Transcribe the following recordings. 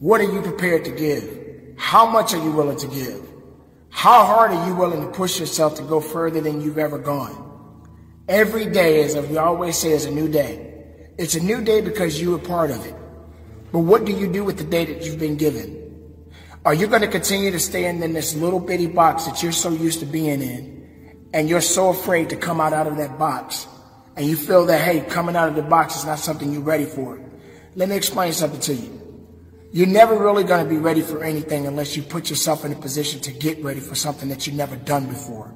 What are you prepared to give? How much are you willing to give? How hard are you willing to push yourself to go further than you've ever gone? Every day, as we always say, is a new day. It's a new day because you are part of it. But what do you do with the day that you've been given? Are you going to continue to stay in this little bitty box that you're so used to being in, and you're so afraid to come out of that box, and you feel that, hey, coming out of the box is not something you're ready for? Let me explain something to you. You're never really going to be ready for anything unless you put yourself in a position to get ready for something that you've never done before.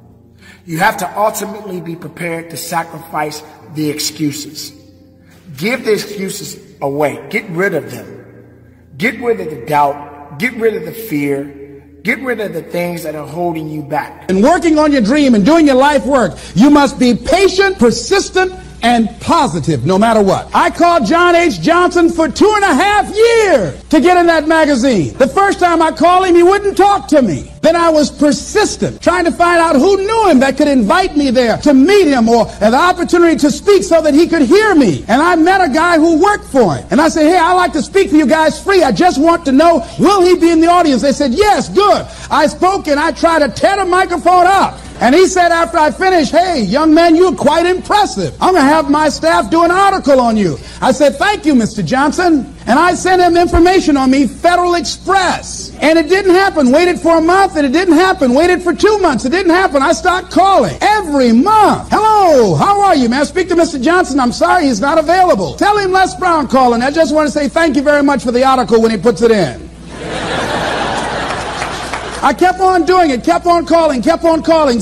You have to ultimately be prepared to sacrifice the excuses. Give the excuses away. Get rid of them. Get rid of the doubt. Get rid of the fear. Get rid of the things that are holding you back. In working on your dream and doing your life work, you must be patient, persistent, and positive no matter what. I called John H. Johnson for 2.5 years to get in that magazine. The first time I called him, he wouldn't talk to me. Then I was persistent, trying to find out who knew him that could invite me there to meet him or have the opportunity to speak so that he could hear me. And I met a guy who worked for him. And I said, hey, I'd like to speak to you guys free. I just want to know, will he be in the audience? They said, yes, good. I spoke and I tried to tear the microphone up. And he said after I finished, hey, young man, you're quite impressive. I'm going to have my staff do an article on you. I said, thank you, Mr. Johnson. And I sent him information on me, Federal Express. And it didn't happen. Waited for a month and it didn't happen. Waited for 2 months. It didn't happen. I started calling every month. Hello, how are you, man? Speak to Mr. Johnson. I'm sorry, he's not available. Tell him Les Brown calling. I just want to say thank you very much for the article when he puts it in. I kept on doing it, kept on calling,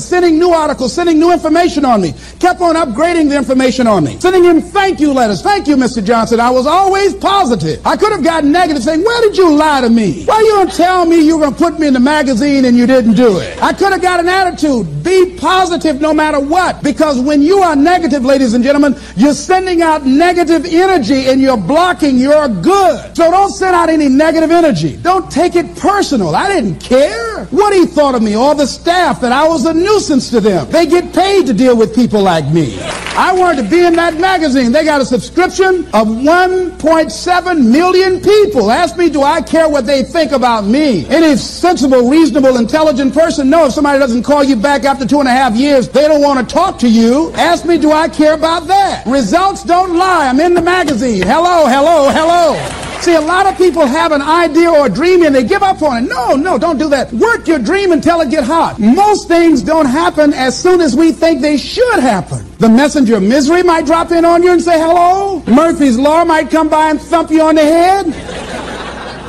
sending new articles, sending new information on me, kept on upgrading the information on me, sending him thank you letters. Thank you, Mr. Johnson. I was always positive. I could have gotten negative saying, where did you lie to me? Why you going to tell me you were going to put me in the magazine and you didn't do it? I could have got an attitude. Be positive no matter what. Because when you are negative, ladies and gentlemen, you're sending out negative energy and you're blocking your good. So don't send out any negative energy. Don't take it personal. I didn't care what he thought of me, or the staff, that I was a nuisance to them. They get paid to deal with people like me. I wanted to be in that magazine. They got a subscription of 1.7 million people. Ask me, do I care what they think about me? Any sensible, reasonable, intelligent person knows if somebody doesn't call you back after 2.5 years, they don't want to talk to you. Ask me, do I care about that? Results don't lie. I'm in the magazine. Hello, hello, hello. See, a lot of people have an idea or a dream and they give up on it. No, don't do that. Work your dream until it gets hot. Most things don't happen as soon as we think they should happen. The messenger of misery might drop in on you and say hello. Murphy's Law might come by and thump you on the head.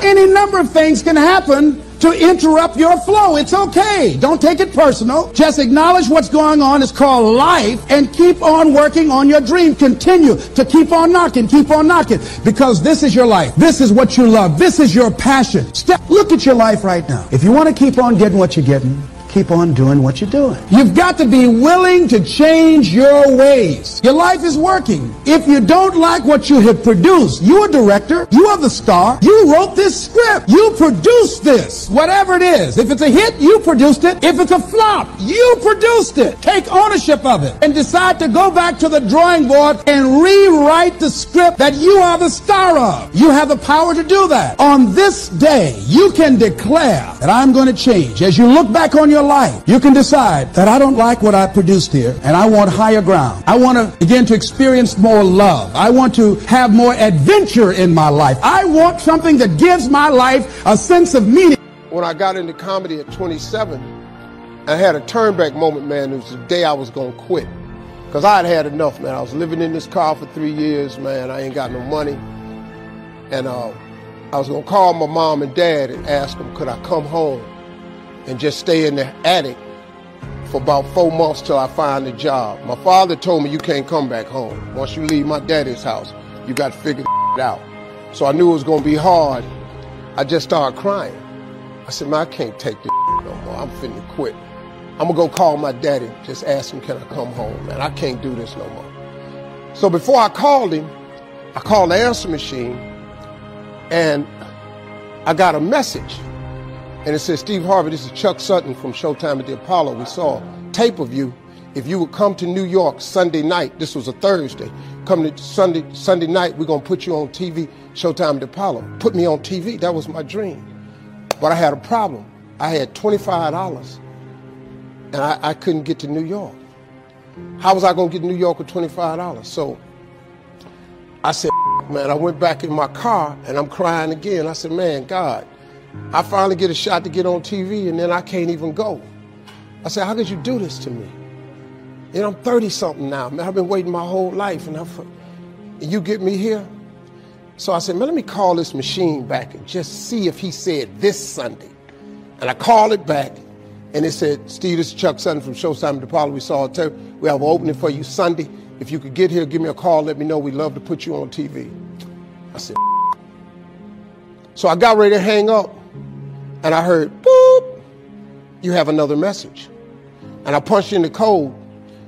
Any number of things can happen to interrupt your flow. It's okay. Don't take it personal. Just acknowledge what's going on. It's called life, and keep on working on your dream. Continue to keep on knocking, because this is your life. This is what you love. This is your passion. Look at your life right now. If you want to keep on getting what you're getting, keep on doing what you're doing. You've got to be willing to change your ways. Your life is working. If you don't like what you have produced, you're a director, you are the star, you wrote this script, you produced this, whatever it is. If it's a hit, you produced it. If it's a flop, you produced it. Take ownership of it and decide to go back to the drawing board and rewrite the script that you are the star of. You have the power to do that. On this day, you can declare that I'm going to change. As you look back on your life, you can decide that I don't like what I produced here and I want higher ground. I want to begin to experience more love. I want to have more adventure in my life. I want something that gives my life a sense of meaning. When I got into comedy at 27, I had a turn back moment, man. It was the day I was going to quit. Because I had enough, man. I was living in this car for 3 years, man. I ain't got no money. And I was going to call my mom and dad and ask them, could I come home and just stay in the attic for about 4 months till I find a job. My father told me, you can't come back home. Once you leave my daddy's house, you got to figure it out. So I knew it was going to be hard. I just started crying. I said, man, I can't take this no more. I'm finna quit. I'm going to go call my daddy, just ask him, can I come home, man? I can't do this no more. So before I called him, I called the answer machine, and I got a message. And it says, Steve Harvey, this is Chuck Sutton from Showtime at the Apollo. We saw a tape of you. If you would come to New York Sunday night, this was a Thursday, come to Sunday night, we're going to put you on TV, Showtime at the Apollo. Put me on TV, that was my dream. But I had a problem. I had $25 and I couldn't get to New York. How was I going to get to New York with $25? So I said, man, I went back in my car and I'm crying again. I said, man, God, I finally get a shot to get on TV and then I can't even go. I said, how could you do this to me? And I'm 30-something now, man. I've been waiting my whole life and you get me here? So I said, man, let me call this machine back and just see if he said this Sunday. And I called it back and it said, Steve, this is Chuck Sutton from Showtime at the Apollo. We have an opening for you Sunday. If you could get here, give me a call, let me know. We'd love to put you on TV. I said, so I got ready to hang up and I heard, boop, you have another message. And I punched in the code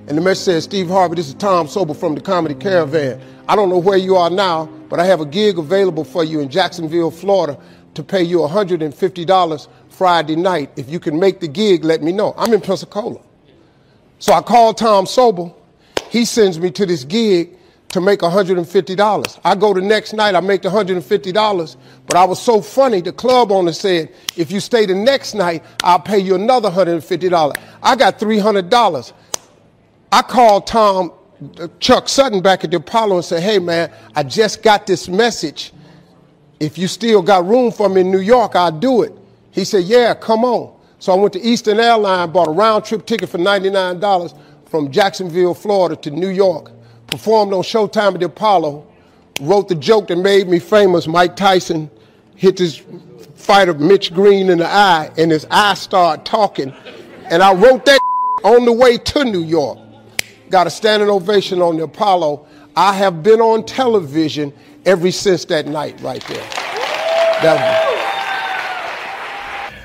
and the message said, Steve Harvey, this is Tom Sobel from the Comedy Caravan. I don't know where you are now, but I have a gig available for you in Jacksonville, Florida to pay you $150 Friday night. If you can make the gig, let me know. I'm in Pensacola. So I called Tom Sobel. He sends me to this gig to make $150. I go the next night, I make the $150, but I was so funny, the club owner said, if you stay the next night, I'll pay you another $150. I got $300. I called Chuck Sutton back at the Apollo and said, hey man, I just got this message. If you still got room for me in New York, I'll do it. He said, yeah, come on. So I went to Eastern Airlines, bought a round trip ticket for $99 from Jacksonville, Florida to New York, performed on Showtime at the Apollo, wrote the joke that made me famous. Mike Tyson hit this fighter, Mitch Green, in the eye, and his eye started talking. And I wrote that on the way to New York. Got a standing ovation on the Apollo. I have been on television ever since that night right there.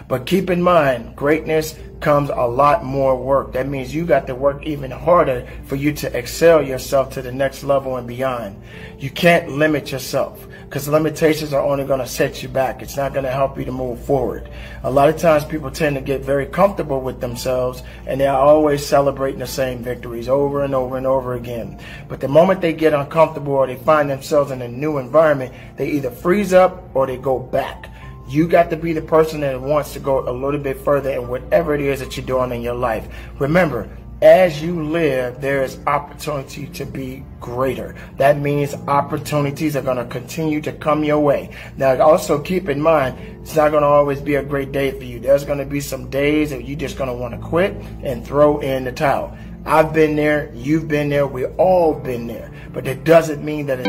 But keep in mind, greatness comes a lot more work. That means you got to work even harder for you to excel yourself to the next level and beyond. You can't limit yourself because limitations are only going to set you back. It's not going to help you to move forward. A lot of times people tend to get very comfortable with themselves and they are always celebrating the same victories over and over and over again. But the moment they get uncomfortable or they find themselves in a new environment, they either freeze up or they go back. You got to be the person that wants to go a little bit further in whatever it is that you're doing in your life. Remember, as you live, there is opportunity to be greater. That means opportunities are going to continue to come your way. Now, also keep in mind, it's not going to always be a great day for you. There's going to be some days that you're just going to want to quit and throw in the towel. I've been there. You've been there. We've all been there. But it doesn't mean that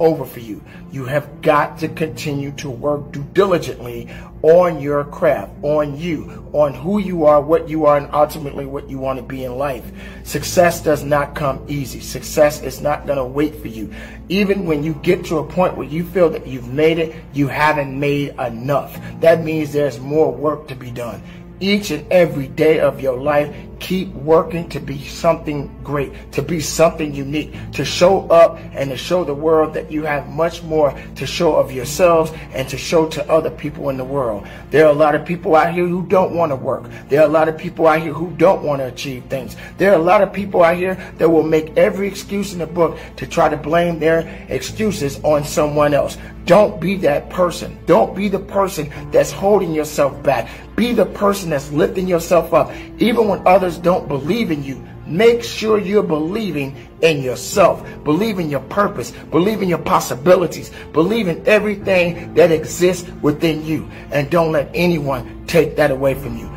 over for you. You have got to continue to work diligently on your craft, on you, on who you are, what you are, and ultimately what you want to be in life. Success does not come easy. Success is not going to wait for you. Even when you get to a point where you feel that you've made it, you haven't made enough. That means there's more work to be done. Each and every day of your life, keep working to be something great, to be something unique, to show up and to show the world that you have much more to show of yourselves and to show to other people in the world. There are a lot of people out here who don't want to work. There are a lot of people out here who don't want to achieve things. There are a lot of people out here that will make every excuse in the book to try to blame their excuses on someone else. Don't be that person. Don't be the person that's holding yourself back. Be the person that's lifting yourself up. Even when others don't believe in you, Make sure you're believing in yourself, believe in your purpose, believe in your possibilities, believe in everything that exists within you, and don't let anyone take that away from you.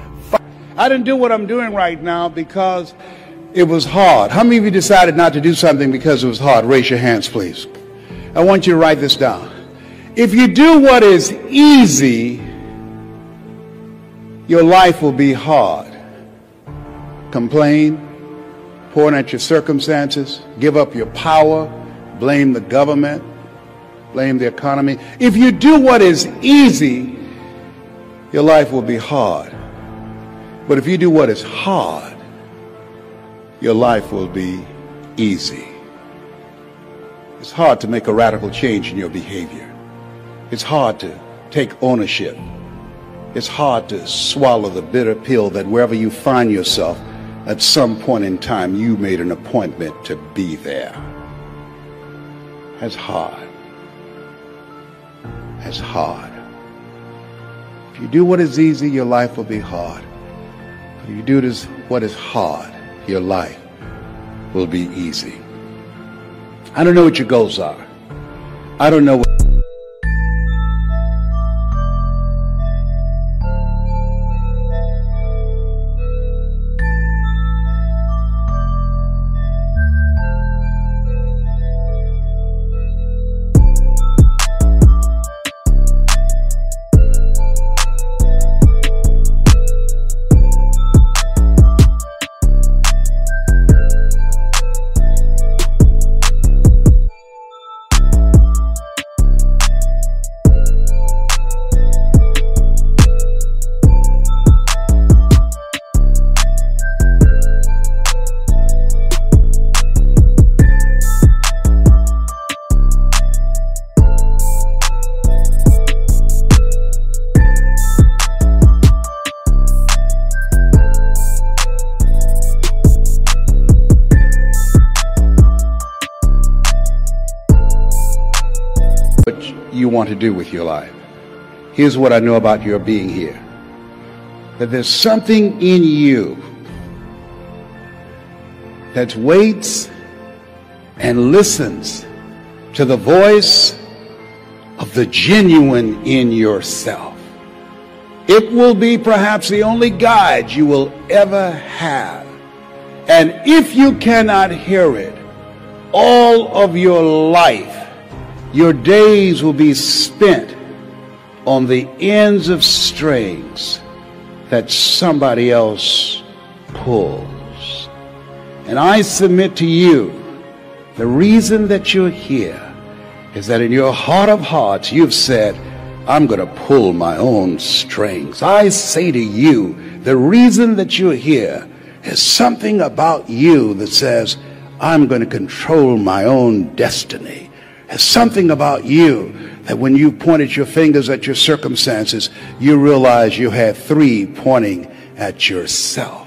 I didn't do what I'm doing right now because it was hard. How many of you decided not to do something because it was hard? Raise your hands, please. I want you to write this down. If you do what is easy, your life will be hard. Complain, point at your circumstances, give up your power, blame the government, blame the economy. If you do what is easy, your life will be hard. But if you do what is hard, your life will be easy. It's hard to make a radical change in your behavior. It's hard to take ownership. It's hard to swallow the bitter pill that wherever you find yourself, at some point in time, you made an appointment to be there. That's hard. That's hard. If you do what is easy, your life will be hard. If you do what is hard, your life will be easy. I don't know what your goals are. I don't know what you want to do with your life. Here's what I know about your being here. That there's something in you that waits and listens to the voice of the genuine in yourself. It will be perhaps the only guide you will ever have. And if you cannot hear it, all of your life, your days will be spent on the ends of strings that somebody else pulls. And I submit to you, the reason that you're here is that in your heart of hearts, you've said, I'm going to pull my own strings. I say to you, the reason that you're here is something about you that says, I'm going to control my own destiny. There's something about you that when you pointed your fingers at your circumstances, you realize you had three pointing at yourself.